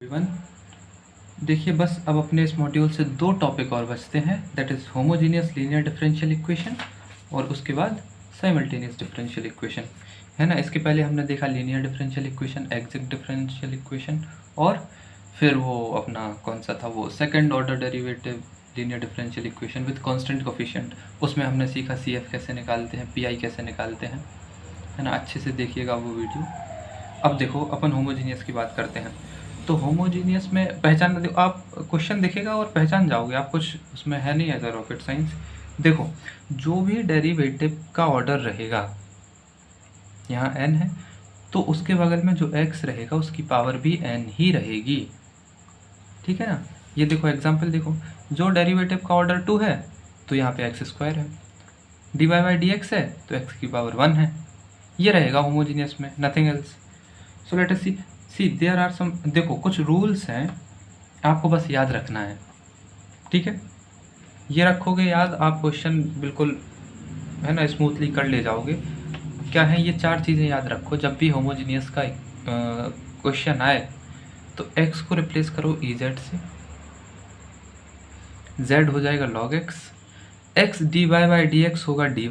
Everyone. देखिए बस अब अपने इस मॉड्यूल से दो टॉपिक और बचते हैं, that is homogeneous linear differential equation और उसके बाद साइमल्टेनियस डिफरेंशियल इक्वेशन, है ना। इसके पहले हमने देखा linear differential equation, exact differential equation, और फिर वो अपना कौन सा था वो second order derivative linear differential equation with constant coefficient. उसमें हमने सीखा CF कैसे निकालते हैं, PI कैसे निकालते हैं, है ना। अच्छे से देखिएगा वो वीडियो। अब देखो अपन होमोजीनियस की बात करते हैं। तो होमोजीनियस में पहचान, आप क्वेश्चन देखेगा और पहचान जाओगे, आप कुछ उसमें है नहीं एज अ रॉकेट साइंस। देखो जो भी डेरिवेटिव का ऑर्डर रहेगा, यहाँ n है तो उसके बगल में जो x रहेगा उसकी पावर भी n ही रहेगी, ठीक है ना। ये देखो एग्जाम्पल देखो, जो डेरिवेटिव का ऑर्डर 2 है तो यहाँ पे x² है, dy/dx है तो x की पावर 1 है, ये रहेगा होमोजीनियस में, nothing else. So let us see there are some, देखो कुछ रूल्स हैं आपको बस याद रखना है, ठीक है। ये रखोगे याद, आप क्वेश्चन बिल्कुल, है ना, स्मूथली कर ले जाओगे। क्या है ये 4 चीज़ें याद रखो, जब भी होमोजीनियस का क्वेश्चन आए तो x को रिप्लेस करो ez से, z हो जाएगा log x dy/dx होगा dy,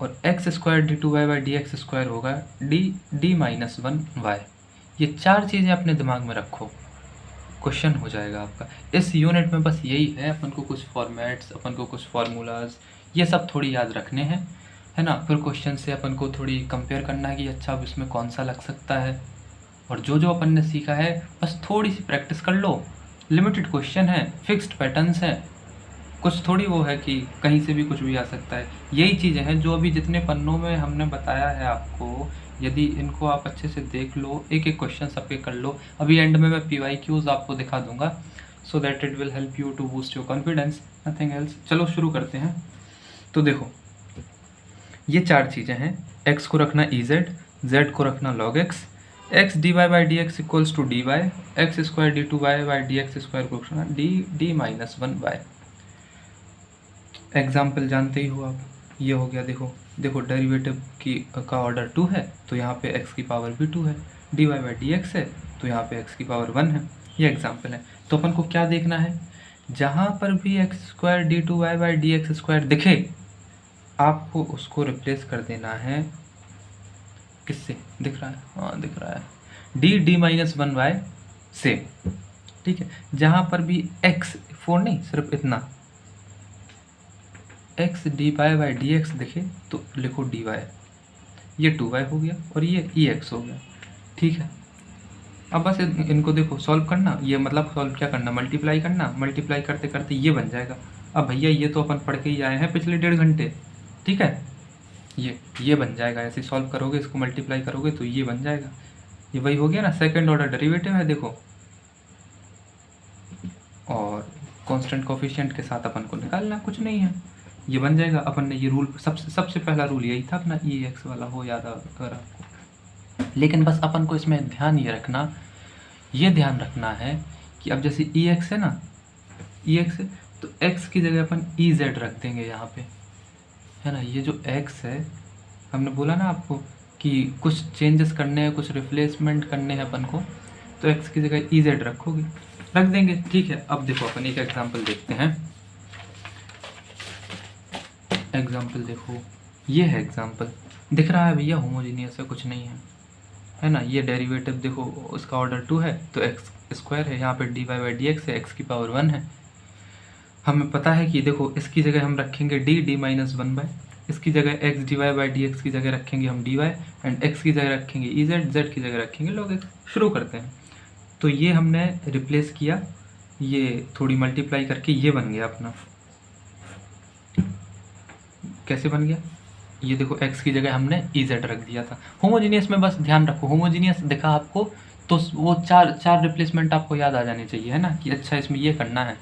और x² d2y/dx² होगा d-1y। ये 4 चीज़ें अपने दिमाग में रखो, क्वेश्चन हो जाएगा आपका। इस यूनिट में बस यही है, अपन को कुछ फॉर्मेट्स, अपन को कुछ फार्मूलाज, ये सब थोड़ी याद रखने हैं, है ना। फिर क्वेश्चन से अपन को थोड़ी कंपेयर करना है कि अच्छा अब इसमें कौन सा लग सकता है, और जो जो अपन ने सीखा है बस थोड़ी सी प्रैक्टिस कर लो। लिमिटेड क्वेश्चन है, फिक्स्ड पैटर्न्स हैं, कुछ थोड़ी वो है कि कहीं से भी कुछ भी आ सकता है। यही चीज़ें हैं जो अभी जितने पन्नों में हमने बताया है आपको, यदि इनको आप अच्छे से देख लो, एक एक क्वेश्चन सबके कर लो। अभी एंड में मैं PYQs आपको दिखा दूंगा, so that it will help you to boost your confidence, nothing else. चलो शुरू करते हैं। तो देखो ये 4 चीज़ें हैं, x को रखना ez, z को रखना log x dy/dx equals to dy, x² d2y/dx² को रखना d-1y। एग्जाम्पल जानते ही हो आप, ये हो गया। देखो डेरिवेटिव का ऑर्डर 2 है तो यहाँ पे x की पावर भी 2 है, dy/dx है तो यहाँ पे x की पावर 1 है, ये एग्जाम्पल है। तो अपन को क्या देखना है, जहाँ पर भी x² d2y/dx² दिखे आपको उसको रिप्लेस कर देना है, किससे, दिख रहा है, हाँ दिख रहा है, d-1y से, ठीक है। जहाँ पर भी x 4 नहीं, सिर्फ इतना x dy/dx दिखे तो लिखो dy, ये 2y हो गया और ये ex हो गया, ठीक है। अब बस इनको देखो सॉल्व करना, ये मतलब सॉल्व क्या करना, मल्टीप्लाई करना, मल्टीप्लाई करते करते ये बन जाएगा। अब भैया ये तो अपन पढ़ के ही आए हैं पिछले 1.5 घंटे, ठीक है। ये बन जाएगा, ऐसे सॉल्व करोगे, इसको मल्टीप्लाई करोगे तो ये बन जाएगा, ये वही हो गया ना, सेकंड ऑर्डर डेरिवेटिव है देखो, और कांस्टेंट कोफिशिएंट के साथ अपन को निकालना कुछ नहीं है, ये बन जाएगा। अपन ने ये रूल सबसे पहला रूल यही था अपना, ex वाला हो याद अगर आपको। लेकिन बस अपन को इसमें ध्यान ये ध्यान रखना है कि अब जैसे ex है ना, ex है तो x की जगह अपन ez रख देंगे यहाँ पे, है ना। ये जो x है, हमने बोला ना आपको कि कुछ चेंजेस करने हैं, कुछ रिप्लेसमेंट करने हैं अपन को, तो x की जगह ez रख देंगे, ठीक है। अब देखो अपन एक एग्जांपल देखते हैं। एग्जांपल देखो, ये है एग्जांपल, दिख रहा है भैया होमोजीनियस है, कुछ नहीं है ना। ये डेरिवेटिव देखो, उसका ऑर्डर 2 है तो x² है, यहाँ पे dy/dx है, x की पावर 1 है। हमें पता है कि देखो इसकी जगह हम रखेंगे d-1y, इसकी जगह x dy/dx की जगह रखेंगे हम dy, एंड x की जगह रखेंगे ez, z की जगह रखेंगे log x। शुरू करते हैं। तो ये हमने रिप्लेस किया, ये थोड़ी मल्टीप्लाई करके ये बन गया अपना, कैसे बन गया, ये देखो x की जगह हमने ez रख दिया था। होमोजीनियस में बस ध्यान रखो, होमोजीनियस दिखा आपको तो वो चार रिप्लेसमेंट आपको याद आ जाने चाहिए, है ना, कि अच्छा इसमें ये करना है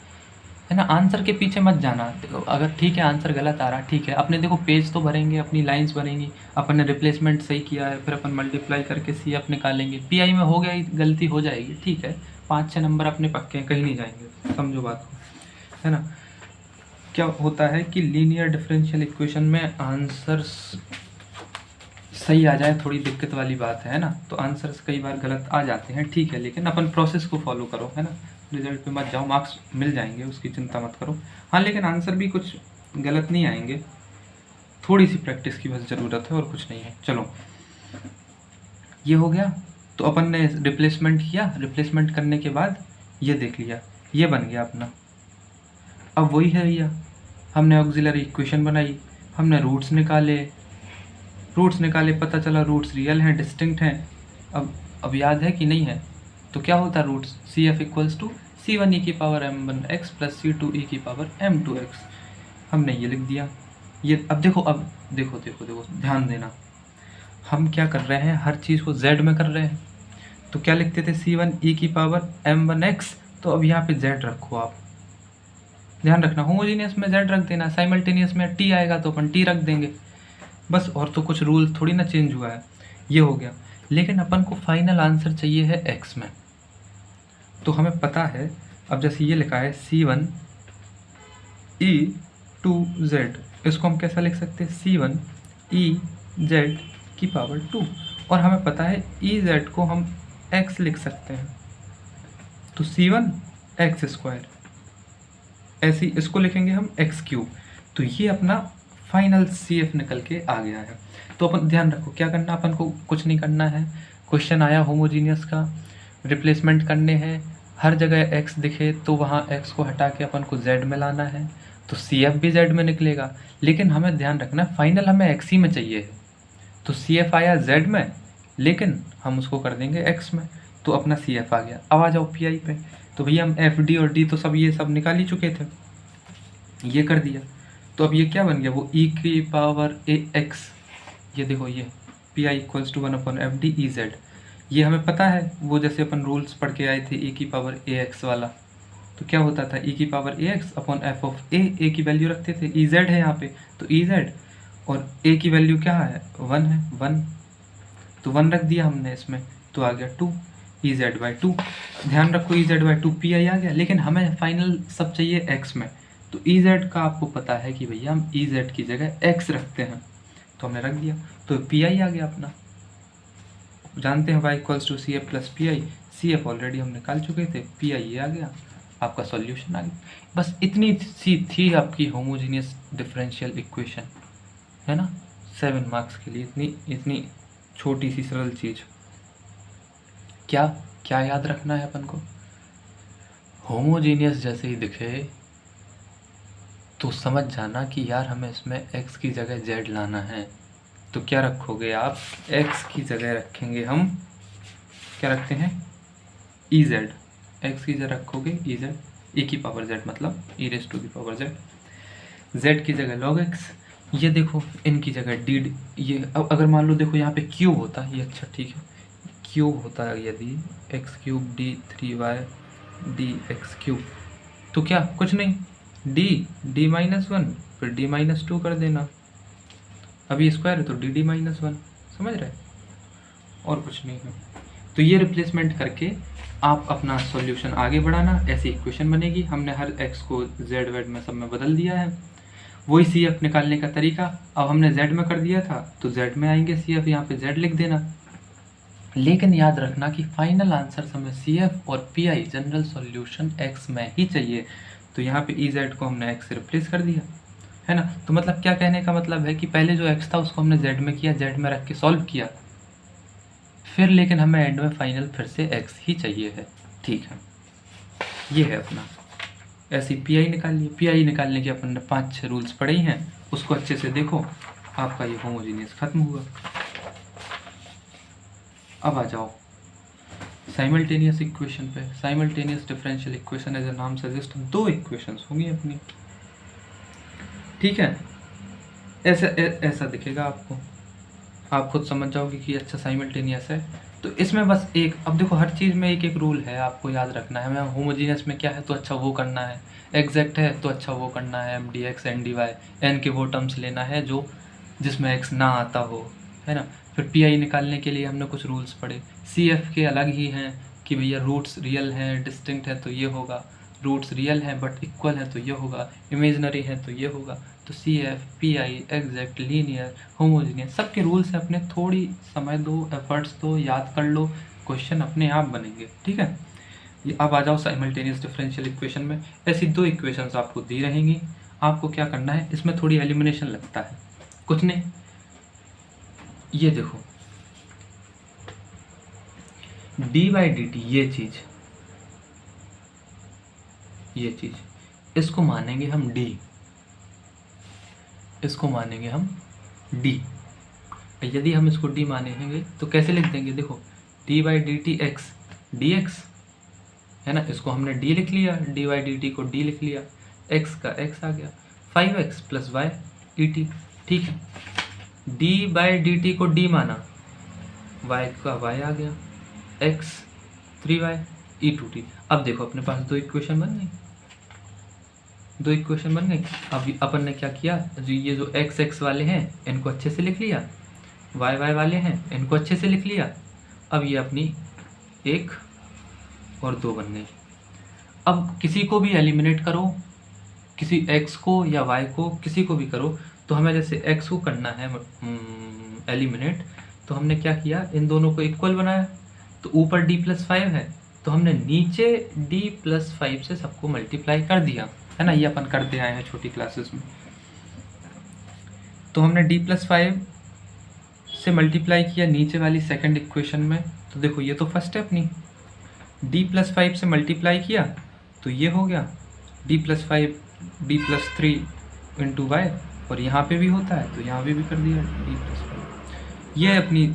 ना। आंसर के पीछे मत जाना, अगर ठीक है आंसर गलत आ रहा ठीक है, अपने देखो पेज तो भरेंगे, अपनी लाइंस भरेंगी, अपन ने रिप्लेसमेंट सही किया है, फिर अपन मल्टीप्लाई करके CF निकालेंगे, PI में हो गया गलती हो जाएगी, ठीक है, 5-6 नंबर अपने पक्के हैं, कहीं नहीं जाएंगे, समझो बात को, है ना। क्या होता है कि लीनियर डिफरेंशियल इक्वेशन में आंसर्स सही आ जाए थोड़ी दिक्कत वाली बात है ना, तो आंसर्स कई बार गलत आ जाते हैं, ठीक है, लेकिन अपन प्रोसेस को फॉलो करो, है ना, रिजल्ट पे मत जाओ, मार्क्स मिल जाएंगे, उसकी चिंता मत करो। हाँ, लेकिन आंसर भी कुछ गलत नहीं आएंगे, थोड़ी सी प्रैक्टिस की बस ज़रूरत है और कुछ नहीं है। चलो, ये हो गया। तो अपन ने रिप्लेसमेंट किया, रिप्लेसमेंट करने के बाद ये देख लिया, ये बन गया अपना। अब वही है भैया, हमने ऑक्सिलरी इक्वेशन बनाई, हमने रूट्स निकाले, पता चला रूट्स रियल हैं, डिस्टिंक्ट हैं। अब याद है कि नहीं है? तो क्या होता है roots? C F equals to C1 e की power m1x plus C2 e की पावर m2x। हमने ये लिख दिया। ये अब देखो ध्यान देना, हम क्या कर रहे हैं, हर चीज़ को z में कर रहे हैं। तो क्या लिखते थे? C1 e की पावर m1x, तो अब यहाँ पे z रखो आप, ध्यान रखना, होमोजीनियस में z रख देना, साइमल्टेनियस में t आएगा तो अपन t रख देंगे, बस। और तो कुछ रूल थोड़ी ना चेंज हुआ है, ये हो गया। लेकिन अपन को फाइनल आंसर चाहिए है x में, तो हमें पता है, अब जैसे ये लिखा है C1 e2z, इसको हम कैसा लिख सकते हैं? C1 ez की पावर 2, और हमें पता है ez को हम x लिख सकते हैं, तो C1 x स्क्वायर, ऐसे इसको लिखेंगे हम x क्यूब। तो ये अपना फाइनल CF निकल के आ गया है। तो अपन ध्यान रखो, क्या करना, अपन को कुछ नहीं करना है। क्वेश्चन आया होमोजीनियस का, रिप्लेसमेंट करने हैं, हर जगह x दिखे तो वहाँ x को हटा के अपन को z में लाना है, तो CF भी z में निकलेगा। लेकिन हमें ध्यान रखना है, फाइनल हमें x ही में चाहिए है, तो CF आया z में, लेकिन हम उसको कर देंगे x में, तो अपना CF आ गया। अब आ जाओ PI पे, तो भैया हम FD और D तो सब ये सब निकाल ही चुके थे, ये कर दिया। तो अब ये क्या बन गया? वो e की पावर ax, ये देखो, ये PI equals to 1/FD EZ, ये हमें पता है, वो जैसे अपन रूल्स पढ़ के आए थे, e की पावर ax वाला। तो क्या होता था? e की power ax upon f of a की वैल्यू रखते थे, ez है यहाँ पे, तो ez, और a की वैल्यू क्या है? 1 है, 1, तो 1 रख दिया हमने इसमें, तो आ गया 2 EZ/2। ध्यान रखो EZ/2 PI आ गया, लेकिन हमें फाइनल सब चाहिए x में, तो EZ का आपको पता है कि भैया हम EZ की जगह x रखते हैं, तो हमने रख दिया, तो PI आ गया अपना। जानते हैं y equals to CF plus PI, CF already हम निकाल चुके थे, PI ये आ गया, आपका सॉल्यूशन आ गया। बस इतनी सी थी आपकी होमोजीनियस डिफरेंशियल इक्वेशन, है ना, 7 मार्क्स के लिए इतनी छोटी सी सरल चीज़। क्या क्या याद रखना है अपन को? होमोजीनियस जैसे ही दिखे तो समझ जाना कि यार हमें इसमें x की जगह z लाना है। तो क्या रखोगे आप? x की जगह रखेंगे हम, क्या रखते हैं? ez, x की जगह रखोगे ez, e की पावर z, मतलब e रेज़ टू की पावर z, z की जगह log x, ये देखो इनकी जगह d, ये अब अगर मान लो देखो यहाँ पे क्यूब होता है, ये अच्छा ठीक है, क्यूब होता है यदि x cube d 3y dx cube, तो क्या कुछ नहीं, d-1 फिर d-2 कर देना, अभी स्क्वायर है तो d-1, समझ रहे, और कुछ नहीं है। तो ये रिप्लेसमेंट करके आप अपना सॉल्यूशन आगे बढ़ाना, ऐसी इक्वेशन बनेगी। हमने हर x को z वेड में सब में बदल दिया है, वही CF निकालने का तरीका, अब हमने z में कर दिया था तो z में आएंगे CF, यहाँ पे z लिख देना। लेकिन याद रखना कि फाइनल आंसर हमें CF और PI जनरल सॉल्यूशन x में ही चाहिए, तो यहाँ पे EZ को हमने x से रिप्लेस कर दिया, है ना। तो मतलब क्या कहने का मतलब है कि पहले जो x था उसको हमने z में किया, z में रख के सॉल्व किया, फिर लेकिन हमें एंड में फाइनल फिर से x ही चाहिए है, ठीक है। ये है अपना, ऐसी PI निकालिए। PI निकालने के अपन ने 5-6 रूल्स पढ़े ही हैं, उसको अच्छे से देखो, आपका ये होमोजीनियस खत्म हुआ। अब आ जाओ साइमल्टेनियस इक्वेशन पे। Simultaneous differential equation as a नाम सजेस्ट, 2 इक्वेशंस होंगी अपनी, ठीक है। ऐसा दिखेगा आपको, आप खुद समझ जाओगे कि अच्छा साइमल्टेनियस है। तो इसमें बस एक, अब देखो हर चीज़ में एक एक रूल है, आपको याद रखना है। हमें होमोजीनियस में क्या है तो अच्छा वो करना है, एग्जैक्ट है तो अच्छा वो करना है, MDX NDY n के वो टर्म्स लेना है जो जिसमें x ना आता हो, है ना। फिर PI निकालने के लिए हमने कुछ रूल्स पढ़े, CF के अलग ही हैं कि भैया रूट्स रियल हैं डिस्टिंक्ट है तो ये होगा, रूट्स रियल हैं बट इक्वल है तो ये होगा, इमेजनरी है तो ये होगा। तो C F, P I, exact, linear, homogeneous, सबके रूल्स हैं अपने। थोड़ी समय दो, एफर्ट्स दो, याद कर लो, क्वेश्चन अपने आप बनेंगे। ठीक है, ये अब आ जाओ साइमल्टेनियस डिफरेंशियल इक्वेशन में। ऐसी दो इक्वेशंस आपको दी रहेंगी, आपको क्या करना है, इसमें थोड़ी एलिमिनेशन लगता है, कुछ नहीं। ये देखो डी बाई डी टी, ये चीज इसको मानेंगे हम डी, इसको मानेंगे हम डी। यदि हम इसको डी मानेंगे तो कैसे लिख देंगे, देखो D by D T x D X है ना, इसको हमने डी लिख लिया, डी बाई डी टी को डी लिख लिया, एक्स का एक्स आ गया, 5x plus Y E T. ठीक है, डी बाई डी टी को डी माना, वाई का वाई आ गया, x 3y E to T. अब देखो अपने पास दो इक्वेशन बन गई, दो इक्वेशन बन गई। अब अपन ने क्या किया, जो ये जो एक्स एक्स वाले हैं इनको अच्छे से लिख लिया, वाई वाई वाले हैं इनको अच्छे से लिख लिया। अब ये अपनी 1 और 2 बन गई। अब किसी को भी एलिमिनेट करो, किसी x को या y को, किसी को भी करो, तो हमें जैसे x को करना है एलिमिनेट, तो हमने क्या किया, इन दोनों को इक्वल बनाया। तो ऊपर d प्लस 5 है, तो हमने नीचे d प्लस 5 से सबको मल्टीप्लाई कर दिया, है ना, ये अपन करते आए हैं छोटी क्लासेस में। तो हमने d प्लस 5 से मल्टीप्लाई किया नीचे वाली सेकंड इक्वेशन में, तो देखो ये तो फर्स्ट है अपनी, d प्लस 5 से मल्टीप्लाई किया तो ये हो गया d plus 5 d plus 3 into Y, और यहाँ पे भी होता है तो यहाँ पे भी कर दिया d प्लस 5। ये अपनी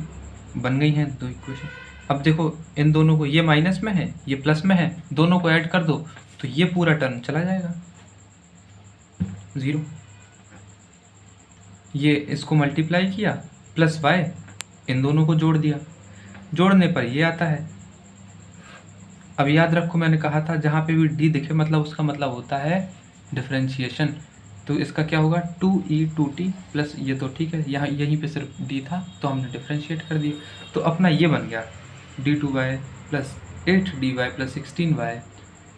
बन गई हैं दो इक्वेशन। अब देखो इन दोनों को, ये माइनस में है ये प्लस में है, दोनों को ऐड कर दो तो ये पूरा टर्म चला जाएगा 0। ये इसको मल्टीप्लाई किया प्लस वाई, इन दोनों को जोड़ दिया, जोड़ने पर ये आता है। अब याद रखो मैंने कहा था जहाँ पे भी डी दिखे मतलब उसका मतलब होता है डिफरेंशिएशन। तो इसका क्या होगा 2e2t प्लस, ये तो ठीक है, यहाँ यहीं पे सिर्फ डी था तो हमने डिफरेंशिएट कर दिया, तो अपना ये बन गया d2y plus 8dy plus 16y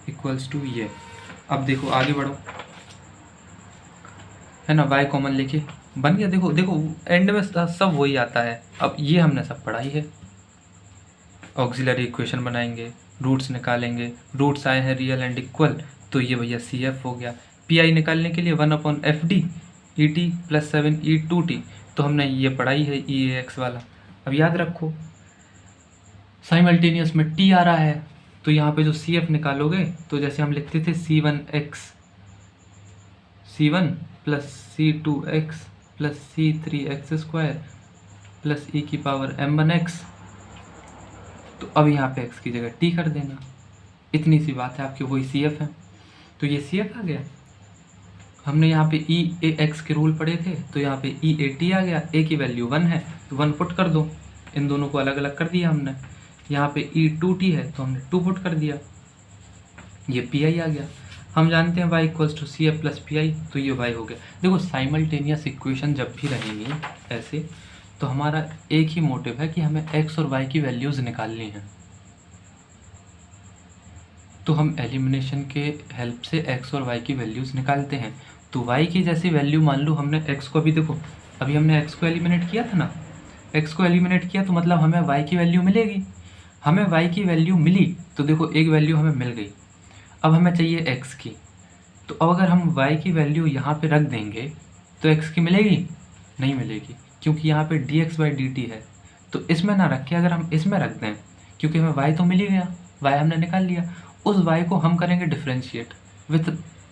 equals to ये। अब देखो आगे बढ़ो, है ना, y कॉमन लेके बन गया। देखो देखो एंड में सब वही आता है। अब ये हमने सब पढ़ाई है, ऑक्सिलरी इक्वेशन बनाएंगे, रूट्स निकालेंगे, रूट्स आए हैं रियल एंड इक्वल, तो ये भैया सी एफ हो गया। पी आई निकालने के लिए 1/fd E T plus 7e2t, तो हमने ये पढ़ाई है ई ए एक्स वाला। अब याद रखो साइमल्टेनियस में टी आ रहा है, तो यहाँ पे जो सी एफ निकालोगे तो जैसे हम लिखते थे C1 plus C2x plus C3x² plus e की पावर m1x, तो अब यहाँ पे x की जगह t कर देना, इतनी सी बात है, आपके वही सी एफ है। तो ये सी एफ आ गया। हमने यहाँ पे ई ए एक्स के रूल पढ़े थे, तो यहाँ पे ई ए टी आ गया, ए की वैल्यू 1 है तो 1 पुट कर दो, इन दोनों को अलग अलग कर दिया हमने। यहाँ पे ई 2t है तो हमने 2 पुट कर दिया, ये पी आई आ गया। हम जानते हैं y equals to C F plus P I, तो ये y हो गया। देखो साइमल्टेनियस इक्वेशन जब भी रहेंगी ऐसे, तो हमारा एक ही मोटिव है कि हमें x और y की वैल्यूज़ निकालनी है। तो हम एलिमिनेशन के हेल्प से x और y की वैल्यूज़ निकालते हैं। तो y की जैसी वैल्यू मान लो हमने x को, अभी देखो अभी हमने x को एलिमिनेट किया था ना, x को एलिमिनेट किया तो मतलब हमें y की वैल्यू मिलेगी। हमें y की वैल्यू मिली तो देखो एक वैल्यू हमें मिल गई। अब हमें चाहिए x की, तो अब अगर हम y की वैल्यू यहाँ पे रख देंगे तो x की मिलेगी? नहीं मिलेगी, क्योंकि यहाँ पे dx/dt है। तो इसमें ना रख के अगर हम इसमें रख दें, क्योंकि हमें y तो मिल ही गया, y हमने निकाल लिया, उस y को हम करेंगे differentiate with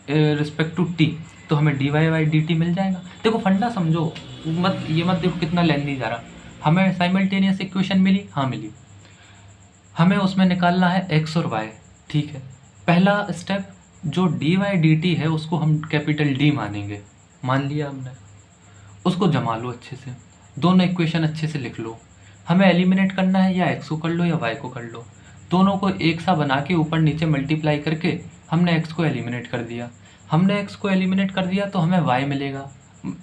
respect to t, तो हमें dy/dt मिल जाएगा। देखो फंडा समझो, मत ये मत देखो कितना लेंदी जा रहा। हमें साइमल्टेनियस इक्वेशन मिली, हाँ मिली, हमें उसमें निकालना है x और y। ठीक है, पहला स्टेप जो dy/dt है उसको हम कैपिटल D मानेंगे, मान लिया हमने, उसको जमा लो अच्छे से, दोनों इक्वेशन अच्छे से लिख लो। हमें एलिमिनेट करना है, या x को कर लो या y को कर लो, दोनों को एक सा बना के ऊपर नीचे मल्टीप्लाई करके हमने x को एलिमिनेट कर दिया। हमने x को एलिमिनेट कर दिया तो हमें y मिलेगा।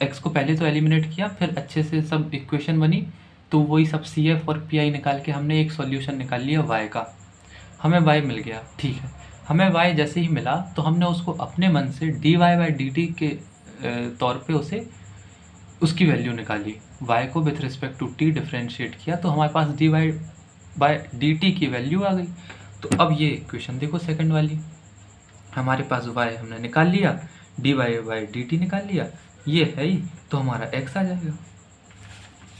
x को पहले तो एलिमिनेट किया, फिर अच्छे से सब इक्वेशन बनी, तो वही सब सी एफ और पी आई निकाल के हमने एक सॉल्यूशन निकाल लिया y का, हमें y मिल गया। ठीक है, हमें y जैसे ही मिला तो हमने उसको अपने मन से dy/dt के तौर पे उसे उसकी वैल्यू निकाली, y को with respect to t differentiate किया तो हमारे पास dy बाय dt की वैल्यू आ गई। तो अब ये इक्वेशन देखो सेकंड वाली, हमारे पास y हमने निकाल लिया, dy बाय dt निकाल लिया, ये है ही, तो हमारा x आ जाएगा।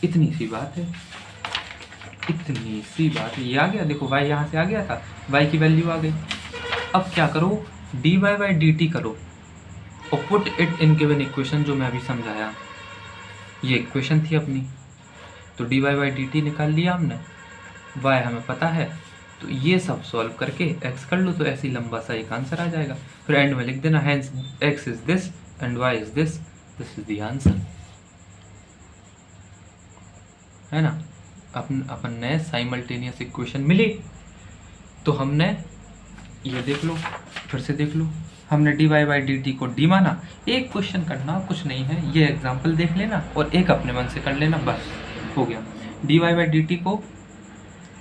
इतनी सी बात है, इतनी सी बात है। ये आ गया, देखो y यहाँ से आ गया था, y की वैल्यू आ गई। अब क्या करो, dy बाय dt करो और put it in given equation, जो मैं अभी समझाया, ये इक्वेशन थी अपनी। तो dy बाई dt निकाल लिया हमने, y हमें पता है, तो ये सब सॉल्व करके x कर लो तो ऐसे ही लंबा सा एक आंसर आ जाएगा। फिर एंड में लिख देना hence x is this and y is this, this is the answer, है ना। अपन ने साइमल्टेनियस इक्वेशन मिली, तो हमने ये देख लो, फिर से देख लो, हमने dy बाई dt को d माना। एक क्वेश्चन करना कुछ नहीं है, ये एग्जाम्पल देख लेना और एक अपने मन से कर लेना, बस हो गया। dy बाई dt को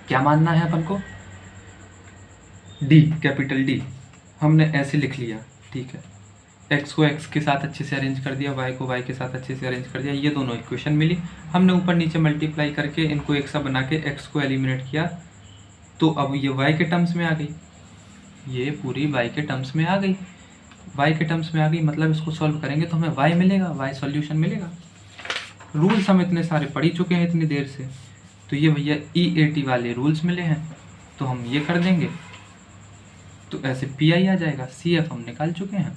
क्या मानना है अपन को, d, कैपिटल D हमने ऐसे लिख लिया, ठीक है। x को x के साथ अच्छे से अरेंज कर दिया, y को y के साथ अच्छे से अरेंज कर दिया, ये दोनों इक्वेशन मिली। हमने ऊपर नीचे मल्टीप्लाई करके इनको एक सा बना के x को एलिमिनेट किया, तो अब ये y के टर्म्स में आ गई, ये पूरी y के टर्म्स में आ गई, y के टर्म्स में आ गई, मतलब इसको सॉल्व करेंगे तो हमें y मिलेगा, y सॉल्यूशन मिलेगा। रूल्स हम इतने सारे पढ़ ही चुके हैं इतनी देर से, तो ये भैया EAT वाले रूल्स मिले हैं, तो हम ये कर देंगे, तो ऐसे PI आ जाएगा, CF हम निकाल चुके हैं,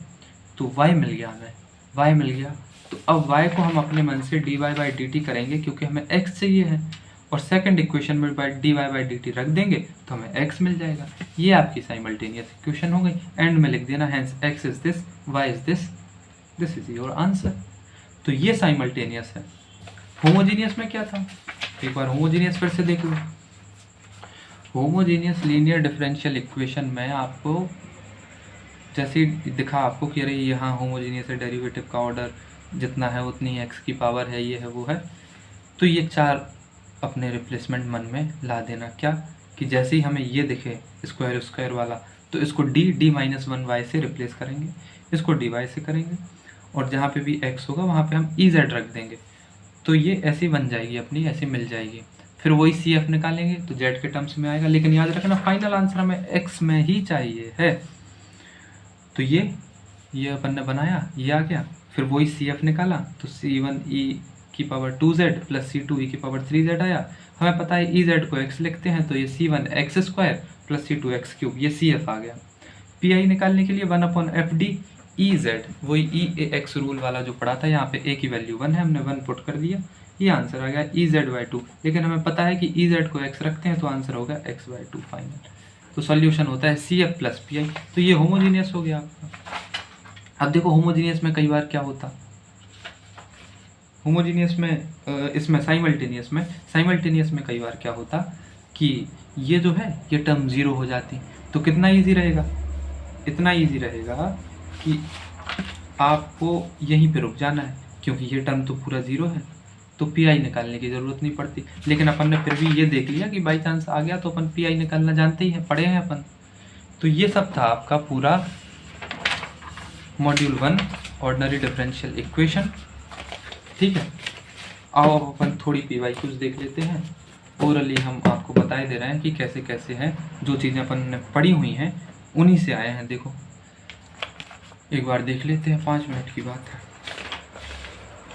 तो y मिल गया हमें, y मिल गया। तो अब y को हम अपने मन से dy बाई dt करेंगे, क्योंकि हमें x चाहिए है, और सेकंड इक्वेशन में dy बाई dt रख देंगे तो हमें x मिल जाएगा। ये आपकी साइमल्टेनियस इक्वेशन हो गई। एंड में लिख देना hence x is this, y is this, this is your answer. तो ये साइमल्टेनियस है। होमोजीनियस में क्या था, एक बार होमोजीनियस फिर से देख लो। होमोजीनियस लीनियर डिफरेंशियल इक्वेशन में आपको जैसे ही दिखा आपको कि अरे यहाँ होमोजीनियस है, डेरिवेटिव का ऑर्डर जितना है उतनी x की पावर है, ये है वो है, तो ये चार अपने रिप्लेसमेंट मन में ला देना। क्या कि जैसे ही हमें ये दिखे स्क्वायर स्क्वायर वाला, तो इसको d माइनस 1y से रिप्लेस करेंगे, इसको dy से करेंगे, और जहाँ पे भी x होगा वहाँ पे हम ez रख देंगे, तो ये ऐसी बन जाएगी अपनी, ऐसी मिल जाएगी। फिर वही CF निकालेंगे तो z के टर्म्स में आएगा, लेकिन याद रखना फाइनल आंसर हमें x में ही चाहिए है। तो ये अपन ने बनाया, ये आ गया। फिर वही CF निकाला तो C1e की पावर 2z प्लस C2e की पावर 3z आया। हमें पता है ez को x लिखते हैं, तो ये C1 x square plus C2 x cube, ये CF आ गया। PI निकालने के लिए 1/FD ez, वही EAX रूल वाला जो पढ़ा था, यहाँ पे a की वैल्यू 1 है, हमने 1 पुट कर दिया, ये आंसर आ गया EZ/2। लेकिन हमें पता है कि EZ को x रखते हैं तो आंसर होगा x/2 फाइनल। तो सॉल्यूशन होता है CF प्लस PI। तो ये होमोजीनियस हो गया आपका। अब देखो होमोजीनियस में कई बार क्या होता, होमोजीनियस में इसमें साइमल्टेनियस में कई बार क्या होता कि ये जो है ये टर्म ज़ीरो हो जाती, तो कितना ईजी रहेगा, इतना ईजी रहेगा कि आपको यहीं पे रुक जाना है, क्योंकि ये टर्म तो पूरा ज़ीरो है, तो PI निकालने की ज़रूरत नहीं पड़ती। लेकिन अपन ने फिर भी ये देख लिया कि बाई चांस आ गया तो अपन PI निकालना जानते ही हैं, पढ़े हैं अपन। तो ये सब था आपका पूरा मॉड्यूल 1 ऑर्डिनरी डिफरेंशियल इक्वेशन, ठीक है। आओ अब अपन थोड़ी PYQs देख लेते हैं। ओरली हम आपको बताए दे रहे हैं कि कैसे कैसे हैं, जो चीज़ें अपन ने पढ़ी हुई हैं उन्हीं से आए हैं। देखो एक बार देख लेते हैं, 5 मिनट की बात है,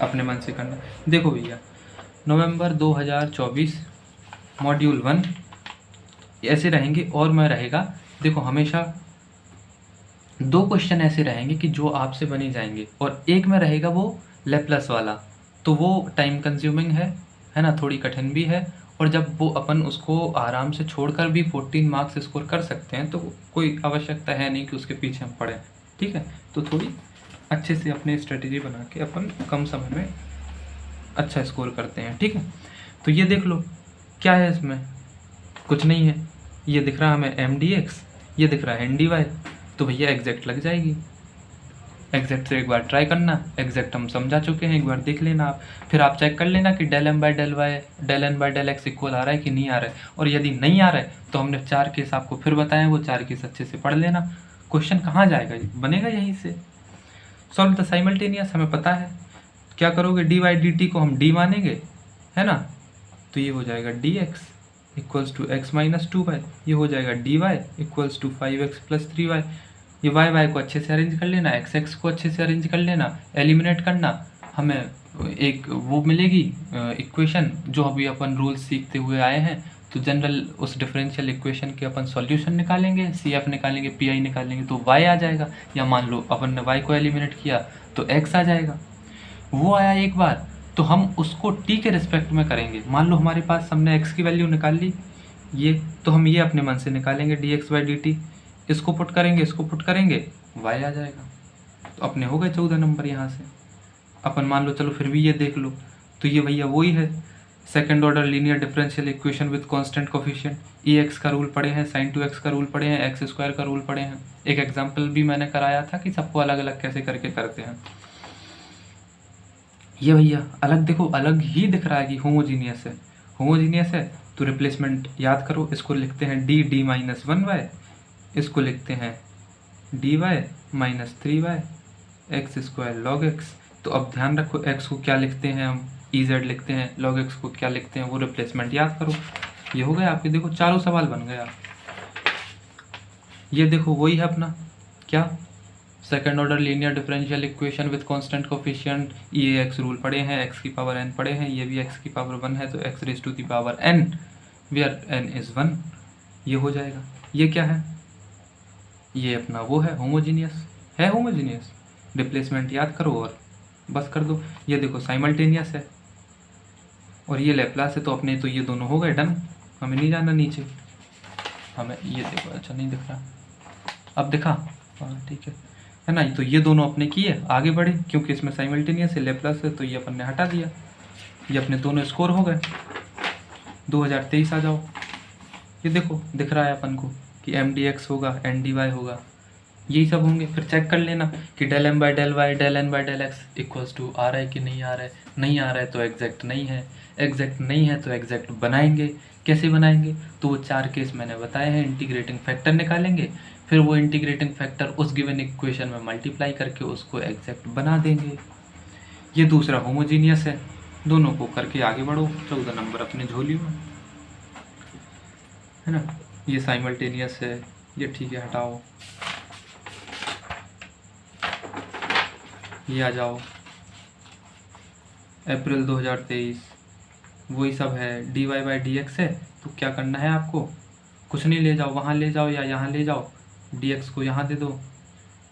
अपने मन से करना। देखो भैया, नवंबर 2024 मॉड्यूल 1 ऐसे रहेंगे, और मैं रहेगा, देखो हमेशा 2 क्वेश्चन ऐसे रहेंगे कि जो आपसे बनी जाएंगे, और एक में रहेगा वो लेप्लस वाला, तो वो टाइम कंज्यूमिंग है ना, थोड़ी कठिन भी है, और जब वो अपन उसको आराम से छोड़कर भी 14 मार्क्स स्कोर कर सकते हैं, तो कोई आवश्यकता है नहीं कि उसके पीछे हम पढ़ें, ठीक है। तो थोड़ी अच्छे से अपनी स्ट्रेटेजी बना के अपन कम समय में अच्छा स्कोर करते हैं, ठीक है। तो ये देख लो क्या है, इसमें कुछ नहीं है, ये दिख रहा है हमें MDX, ये दिख रहा है NDY, तो भैया एग्जैक्ट लग जाएगी। एग्जैक्ट से एक बार ट्राई करना, एग्जैक्ट हम समझा चुके हैं, एक बार देख लेना आप, फिर आप चेक कर लेना कि del m/del y del n by del x equal आ रहा है कि नहीं आ रहा है, और यदि नहीं आ रहा है तो हमने 4 केस आपको फिर बताएं, वो 4 केस अच्छे से पढ़ लेना। क्वेश्चन कहाँ जाएगा, बनेगा यहीं से। सॉल्व द साइमल्टेनियस, हमें पता है क्या करोगे, डी वाई डी टी को हम डी मानेंगे, है ना, तो ये हो जाएगा D X equals to X minus 2y, ये हो जाएगा D Y equals to 5x plus 3y। ये वाई वाई को अच्छे से अरेंज कर लेना, एक्स एक्स को अच्छे से अरेंज कर लेना, एलिमिनेट करना, हमें एक वो मिलेगी इक्वेशन जो अभी अपन रूल्स सीखते हुए आए हैं। तो जनरल उस डिफरेंशियल इक्वेशन के अपन सॉल्यूशन निकालेंगे, सी एफ निकालेंगे, पी आई निकालेंगे, तो y आ जाएगा, या मान लो अपन ने y को एलिमिनेट किया तो x आ जाएगा। वो आया एक बार, तो हम उसको t के रिस्पेक्ट में करेंगे। मान लो हमारे पास हमने x की वैल्यू निकाल ली, ये तो हम ये अपने मन से निकालेंगे D x by D T, इसको पुट करेंगे, इसको पुट करेंगे, y आ जाएगा। तो अपने हो गए 14 नंबर यहाँ से। अपन मान लो चलो फिर भी ये देख लो, तो ये भैया वही है, second order linear differential equation with constant coefficient. E x का रूल पढ़े हैं, साइन 2x का रूल पढ़े हैं, एक्स स्क्वायर का रूल पढ़े हैं। एक एग्जाम्पल भी मैंने कराया था कि सबको अलग अलग कैसे करके करते हैं। ये भैया अलग देखो, अलग ही दिख रहा है कि होमोजीनियस है, होमोजीनियस है तो रिप्लेसमेंट याद करो, इसको लिखते हैं डी डी माइनस 1y, इसको लिखते हैं D Y minus 3y X square log X. तो अब ध्यान रखो x को क्या लिखते हैं हम, ई जेड लिखते हैं, लॉग x को क्या लिखते हैं, वो रिप्लेसमेंट याद करो। ये हो गया आपके, देखो चारों सवाल बन गया। ये देखो वही है अपना क्या, second order linear differential equation with constant coefficient, ये एक्स रूल पढ़े हैं, एक्स की पावर n पढ़े हैं, ये भी एक्स की पावर 1 है तो X raise to the power n where n is 1, ये हो जाएगा। ये क्या है, ये अपना वो है होमोजीनियस, है होमोजीनियस, रिप्लेसमेंट याद करो और बस कर दो। ये देखो साइमल्टेनियस है और ये लैप्लास है, तो अपने तो ये दोनों हो गए डन, हमें नहीं जाना नीचे, हमें ये देखो, अच्छा नहीं दिख रहा, अब दिखा, हाँ ठीक है ना। तो ये दोनों अपने किए, आगे बढ़े, क्योंकि इसमें साइमल्टेनियस है, लैप्लास है, तो ये अपन ने हटा दिया, ये अपने दोनों स्कोर हो गए। 2023 आ जाओ, ये देखो दिख रहा है अपन को कि एम डी एक्स होगा, एन डी वाई होगा, यही सब होंगे। फिर चेक कर लेना कि del M by del y del N by del x equals to आ रहा है कि नहीं आ रहा है, नहीं आ रहा है तो एग्जैक्ट नहीं है, एग्जैक्ट नहीं है तो एग्जैक्ट बनाएंगे। कैसे बनाएंगे, तो वो 4 केस मैंने बताए हैं, इंटीग्रेटिंग फैक्टर निकालेंगे, फिर वो इंटीग्रेटिंग फैक्टर उस गिवन इक्वेशन में मल्टीप्लाई करके उसको एग्जैक्ट बना देंगे। ये दूसरा होमोजीनियस है, दोनों को करके आगे बढ़ो, 14 नंबर अपने झोली में, है ना। ये साइमल्टेनियस है, ये ठीक है हटाओ, ये आ जाओ अप्रैल 2023, वही सब है, D Y by D X है, तो क्या करना है आपको, कुछ नहीं, ले जाओ वहाँ ले जाओ या यहाँ ले जाओ, डी एक्स को यहाँ दे दो,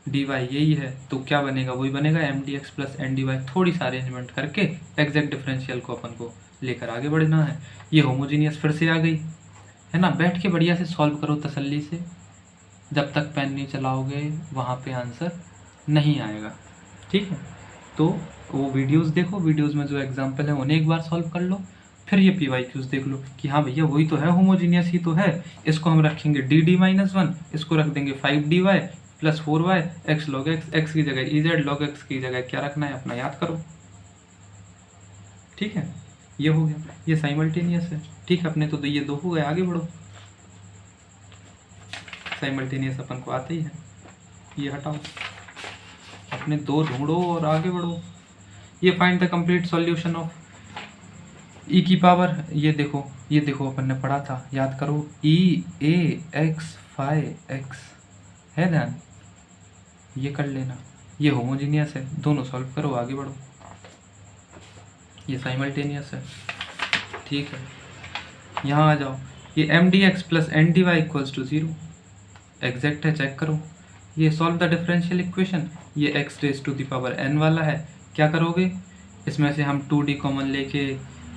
डी वाई यही है, तो क्या बनेगा, वही बनेगा M D X plus N D Y, थोड़ी सा अरेंजमेंट करके एग्जैक्ट डिफरेंशियल को अपन को लेकर आगे बढ़ना है। ये होमोजीनियस फिर से आ गई, है ना। बैठ के बढ़िया से सॉल्व करो तसल्ली से, जब तक पेन नहीं चलाओगे वहाँ पे आंसर नहीं आएगा, ठीक है। तो वो वीडियोस देखो, वीडियोस में जो एग्जांपल है उन्हें एक बार सॉल्व कर लो, फिर ये पी वाई क्यूज देख लो कि हाँ भैया वही तो है, होमोजीनियस ही तो है। इसको हम रखेंगे डी डी माइनस 1, इसको रख देंगे 5dy plus 4y x log x, x की जगह ई जेड, लॉग एक्स की जगह क्या रखना है अपना याद करो, ठीक है। ये हो गया, ये साइमल्टेनियस है, ठीक है। अपने तो ये दो हो गए, आगे बढ़ो। साइमल्टेनियस अपन को आता ही है, ये हटाओ, अपने दो ढूंढो और आगे बढ़ो। ये find the complete solution of e की पावर, ये देखो अपन ने पढ़ा था, याद करो, ई ए एक्स फाइव एक्स है ध्यान, ये कर लेना। ये होमोजीनियस है, दोनों सॉल्व करो आगे बढ़ो। ये साइमल्टेनियस है, ठीक है। यहाँ आ जाओ, ये M D X plus N D Y equals to 0 exact है, चेक करो। ये सॉल्व द डिफरेंशियल इक्वेशन, ये X raise to the power n वाला है, क्या करोगे, इसमें से हम 2d कॉमन लेके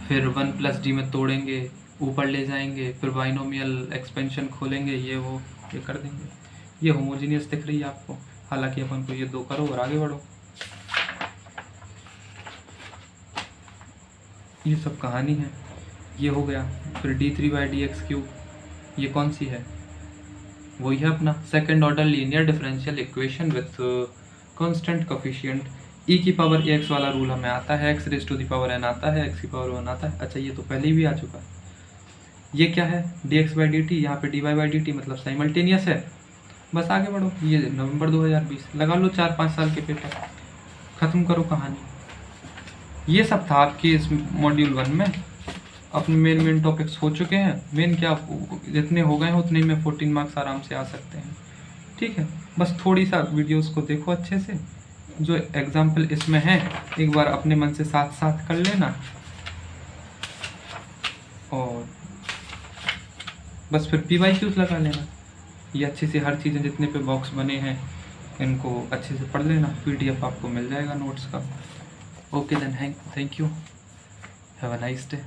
फिर 1 प्लस डी में तोड़ेंगे, ऊपर ले जाएंगे, फिर बाइनोमियल एक्सपेंशन खोलेंगे, ये वो ये कर देंगे। ये होमोजीनियस दिख रही है आपको, हालांकि अपन को ये दो करो और आगे बढ़ो। ये सब कहानी है, ये हो गया। फिर d3/dx3, ये कौन सी है, वही है अपना second order linear differential equation with constant coefficient. e की पावर ax वाला रूल हमें आता है, x raise to the power n आता है, x की पावर 1 आता है। अच्छा ये तो पहले भी आ चुका है। ये क्या है, dx/dt, यहाँ पे dy/dt, मतलब साइमल्टेनियस है। बस आगे बढ़ो, ये नवंबर 2020 लगा लो, 4-5 साल के पेपर, ख़त्म करो कहानी। ये सब था आपके इस मॉड्यूल 1 में। अपने मेन टॉपिक्स हो चुके हैं। मेन क्या, जितने हो गए हैं उतने में 14 मार्क्स आराम से आ सकते हैं। ठीक है, बस थोड़ी सा वीडियोस को देखो अच्छे से, जो एग्जाम्पल इसमें है एक बार अपने मन से साथ साथ कर लेना, और बस फिर PYQs लगा लेना। ये अच्छे से हर चीज़ें जितने पे बॉक्स बने हैं इनको अच्छे से पढ़ लेना। PDF आपको मिल जाएगा नोट्स का। Okay then, thank you, have a nice day.